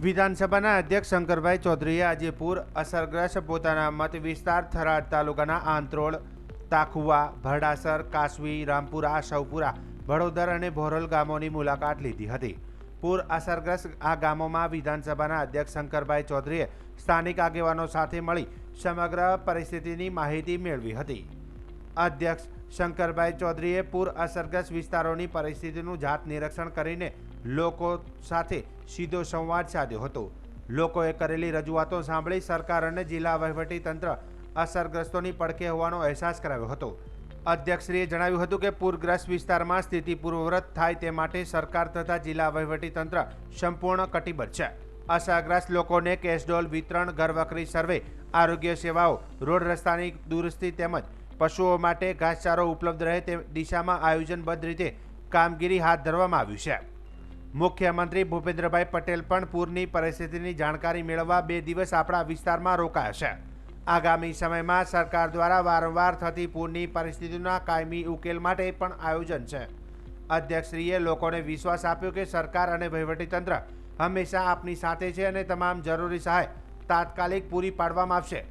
વિધાનસભાના અધ્યક્ષ શંકરભાઈ ચૌધરીએ આજે પૂર અસરગ્રસ્ત પોતાના મત વિસ્તાર થરાદ તાલુકાના આંત્રોળ, તાખુવા, ભરડાસર, કાસવી, રામપુરા, સૌપુરા, વડોદર અને ભોરલ ગામોની મુલાકાત લીધી હતી। પૂર અસરગ્રસ્ત આ ગામોમાં વિધાનસભાના અધ્યક્ષ શંકરભાઈ ચૌધરીએ સ્થાનિક આગેવાનો સાથે મળી સમગ્ર પરિસ્થિતિની માહિતી મેળવી હતી। અધ્યક્ષ શંકરભાઈ ચૌધરીએ પૂર અસરગ્રસ્ત વિસ્તારોની પરિસ્થિતિનું જાત નિરીક્ષણ કરીને લોકો સાથે સીધો સંવાદ સાધ્યો હતો। લોકોએ કરેલી રજૂઆતો સાંભળી સરકાર અને જિલ્લા વહીવટીતંત્ર અસરગ્રસ્તોની પડખે હોવાનો અહેસાસ કરાવ્યો હતો। અધ્યક્ષશ્રીએ જણાવ્યું હતું કે પૂરગ્રસ્ત વિસ્તારમાં સ્થિતિ પૂર્વવત થાય તે માટે સરકાર તથા જિલ્લા વહીવટીતંત્ર સંપૂર્ણ કટિબદ્ધ છે। અસરગ્રસ્ત લોકોને કેશડોલ વિતરણ, ઘરવખરી સર્વે, આરોગ્ય સેવાઓ, રોડ રસ્તાની દુરસ્તી તેમજ પશુઓ માટે ઘાસચારો ઉપલબ્ધ રહે તે દિશામાં આયોજનબદ્ધ રીતે કામગીરી હાથ ધરવામાં આવ્યું છે। મુખ્યમંત્રી ભૂપેન્દ્રભાઈ પટેલ પણ પૂરની પરિસ્થિતિની જાણકારી મેળવવા 2 દિવસ આપણા વિસ્તારમાં રોકાયા છે। આગામી સમયમાં સરકાર દ્વારા વારંવાર થતી પૂરની પરિસ્થિતિના કાયમી ઉકેલ માટે પણ આયોજન છે। અધ્યક્ષશ્રીએ લોકોને વિશ્વાસ આપ્યો કે સરકાર અને વહીવટીતંત્ર હંમેશા આપની સાથે છે અને તમામ જરૂરી સહાય તાત્કાલિક પૂરી પાડવામાં આવશે।